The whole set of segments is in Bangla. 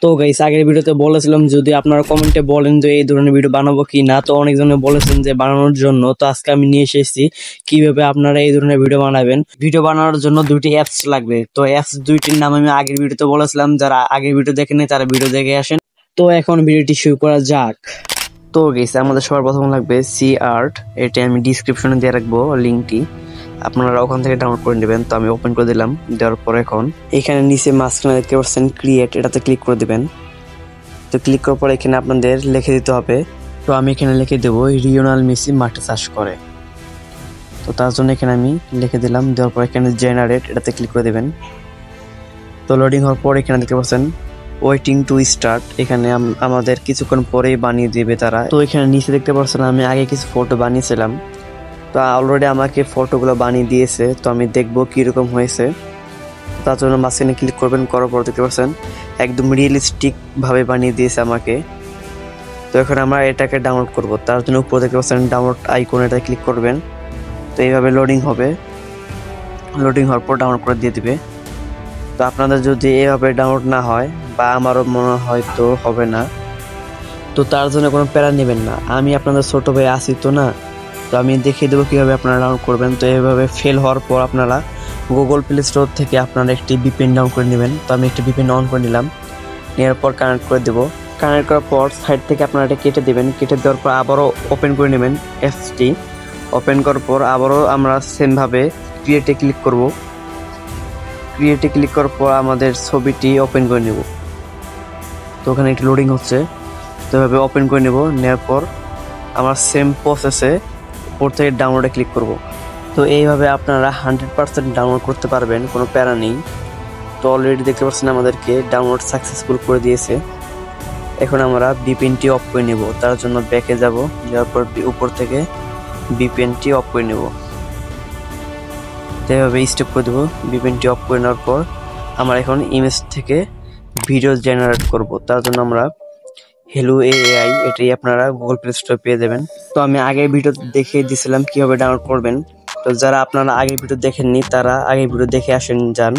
তো গাইস আগের ভিডিওতে বলেছিলাম যদি আপনারা কমেন্টে বলেন যে এই ধরনের ভিডিও বানাবো কি না, তো অনেকজনে বলেছেন যে বানানোর জন্য। তো আজকে আমি নিয়ে এসেছি কিভাবে আপনারা এই ধরনের ভিডিও বানাবেন। ভিডিও বানানোর জন্য দুইটি অ্যাপস লাগবে। তো অ্যাপস দুইটির নাম আমি আগের ভিডিওতে বলেছিলাম, যারা আগের ভিডিও দেখেনি তারা ভিডিও দেখে আসেন। তো এখন ভিডিওটি শুরু করা যাক। তো গাইস আমাদের সবার প্রথম লাগবে সি আর্ট, এটা আমি ডিসক্রিপশনে দিয়ে রাখবো লিঙ্কটি, আপনারা ওখান থেকে ডাউনলোড করে নেবেন। তো আমি ওপেন করে দিলাম, দেওয়ার পর এখন এখানে নিচে মাঝখানে দেখতে পাচ্ছেন ক্রিয়েট, এটাতে ক্লিক করে দিবেন। তো ক্লিক করার পর এখানে আপনাদের লিখে দিতে হবে। তো আমি এখানে লিখে দেবো লিওনেল মেসি মাঠে চাষ করে। তো তার জন্য এখানে আমি লিখে দিলাম, দেওয়ার পর এখানে জেনারেট, এটাতে ক্লিক করে দেবেন। তো লোডিং হওয়ার পর এখানে দেখতে পাচ্ছেন ওয়েটিং টু স্টার্ট, এখানে আমাদের কিছুক্ষণ পরেই বানিয়ে দিবে তারা। তো এখানে নিচে দেখতে পাচ্ছেন আমি আগে কিছু ফটো বানিয়েছিলাম, তো অলরেডি আমাকে ফটোগুলো বানিয়ে দিয়েছে। তো আমি দেখবো কিরকম হয়েছে। তার জন্য মাঝখানে ক্লিক করবেন, করার পর দেখতে পাচ্ছেন একদম রিয়েলিস্টিক ভাবে বানিয়ে দিয়েছে আমাকে। তো এখন আমরা এটাকে ডাউনলোড করব, তার জন্য উপরে দেখতে পাচ্ছেন ডাউনলোড আইকন, এটা ক্লিক করবেন। তো এইভাবে লোডিং হবে, লোডিং হওয়ার পর ডাউনলোড করে দিয়ে দিবে। তো আপনাদের যদি এভাবে ডাউনলোড না হয় বা আমারও মনে হয় তো হবে না, তো তার জন্য কোনো প্যারা নেবেন না, আমি আপনাদের ছোট ভাই আসি তো না, তো আমি দেখিয়ে দেবো কীভাবে আপনারা ডাউনলোড করবেন। তো এইভাবে ফেল হওয়ার পর আপনারা গুগল প্লে স্টোর থেকে আপনারা একটি ভিপিএন ডাউনলোড করে নেবেন। তো আমি একটি ভিপিএন অন করে নিলাম, নেওয়ার পর কানেক্ট করে দেবো। কানেক্ট করার পর সাইড থেকে আপনারা এটা কেটে দেবেন, কেটে দেওয়ার পর আবারও ওপেন করে নেবেন অ্যাপসটি। ওপেন করার পর আবারও আমরা সেমভাবে ক্রিয়েটে ক্লিক করব। ক্রিয়েটে ক্লিক করার পর আমাদের ছবিটি ওপেন করে নেব। তো ওখানে একটি লোডিং হচ্ছে, তো এভাবে ওপেন করে নেব। নেওয়ার পর আমরা সেম প্রসেসে উপর থেকে ডাউনলোডে ক্লিক করব। তো এইভাবে আপনারা 100% ডাউনলোড করতে পারবেন, কোনো প্যারা নেই। তো অলরেডি দেখতে পাচ্ছেন আমাদেরকে ডাউনলোড সাকসেসফুল করে দিয়েছে। এখন আমরা ভিপিএনটি অফ করে নেব, তার জন্য ব্যাকে যাব, যাওয়ার পর উপর থেকে ভিপিএনটি অফ করে নেব। তো এইভাবে স্টেপ করে দেবো। ভিপিএনটি অফ করে নেওয়ার পর আমরা এখন ইমেজ থেকে ভিডিও জেনারেট করব, তার জন্য আমরা হ্যালো এআই, এটাই আপনারা গুগল প্লে স্টোরে পেয়ে যাবেন। তো আমি আগের ভিডিও দেখে দিয়েছিলাম কিভাবে ডাউনলোড করবেন। তো যারা আপনারা আগের ভিডিও দেখেননি তারা আগের ভিডিও দেখে আসেন যান।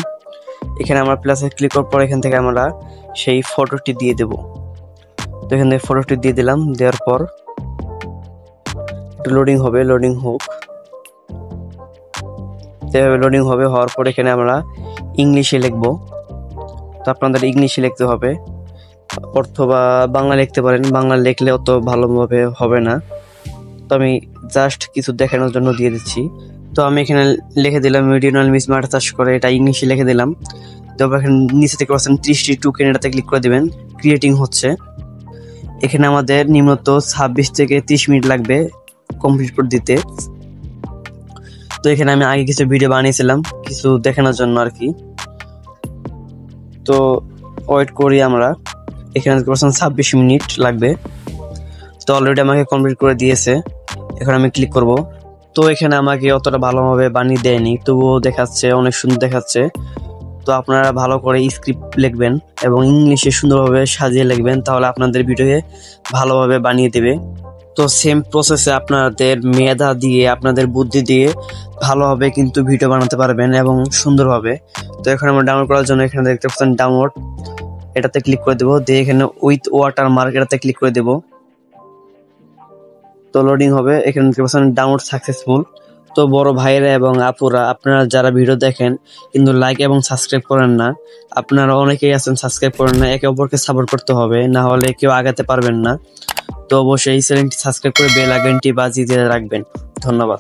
এখানে আমরা প্লাসে ক্লিক করার পর এখান থেকে আমরা সেই ফটোটি দিয়ে দেব। তো এখান থেকে ফটোটি দিয়ে দিলাম, দেওয়ার পর একটু লোডিং হবে, লোডিং হোক। এভাবে লোডিং হবে, হওয়ার পর এখানে আমরা ইংলিশে লিখবো। তো আপনাদের ইংলিশে লিখতে হবে, অথবা বাংলা লিখতে পারেন, বাংলা লিখলে অত ভালোভাবে হবে না। তো আমি জাস্ট কিছু দেখানোর জন্য দিয়ে দিচ্ছি। তো আমি এখানে লিখে দিলাম লিওনেল মেসি মাঠে চাষ করে, এটা ইংলিশে লিখে দিলাম। তো এখানে নিচে থেকে পাচ্ছেন 30টি টোকেন, এটাতে ক্লিক করে দেবেন। ক্রিয়েটিং হচ্ছে, এখানে আমাদের নিম্নত 26 থেকে 30 মিনিট লাগবে কমপ্লিট করে দিতে। তো এখানে আমি আগে কিছু ভিডিও বানিয়েছিলাম কিছু দেখানোর জন্য আর কি। তো ওয়েট করি আমরা, এখানে 26 মিনিট লাগবে। তো অলরেডি আমাকে কমপ্লিট করে দিয়েছে, এখন আমি ক্লিক করব। তো এখানে আমাকে অতটা ভালোভাবে বানিয়ে দেয়নি, তবুও দেখাচ্ছে অনেক সুন্দর দেখাচ্ছে। তো আপনারা ভালো করে স্ক্রিপ্ট লিখবেন এবং ইংলিশে সুন্দরভাবে সাজিয়ে লিখবেন, তাহলে আপনাদের ভিডিওয়ে ভালোভাবে বানিয়ে দেবে। তো সেম প্রসেসে আপনাদের মেধা দিয়ে আপনাদের বুদ্ধি দিয়ে ভালোভাবে কিন্তু ভিডিও বানাতে পারবেন এবং সুন্দরভাবে। তো এখন আমরা ডাউনলোড করার জন্য এখানে দেখতে পাচ্ছেন ডাউনলোড, এটাতে ক্লিক করে দেবো, দিয়ে এখানে উইথ ওয়াটার মার্ক, এটাতে ক্লিক করে দেবো। তো লোডিং হবে, এখানে দেখতে পাচ্ছেন ডাউনলোড সাকসেসফুল। তো বড় ভাইরা এবং আপুরা, আপনারা যারা ভিডিও দেখেন কিন্তু লাইক এবং সাবস্ক্রাইব করেন না, আপনারা অনেকেই আছেন সাবস্ক্রাইব করেন না, একে অপরকে সাপোর্ট করতে হবে, না হলে কেউ আগাতে পারবেন না। তো অবশ্যই এই চ্যানেলটি সাবস্ক্রাইব করে বেল আইকনটি বাজিয়ে দিয়ে রাখবেন। ধন্যবাদ।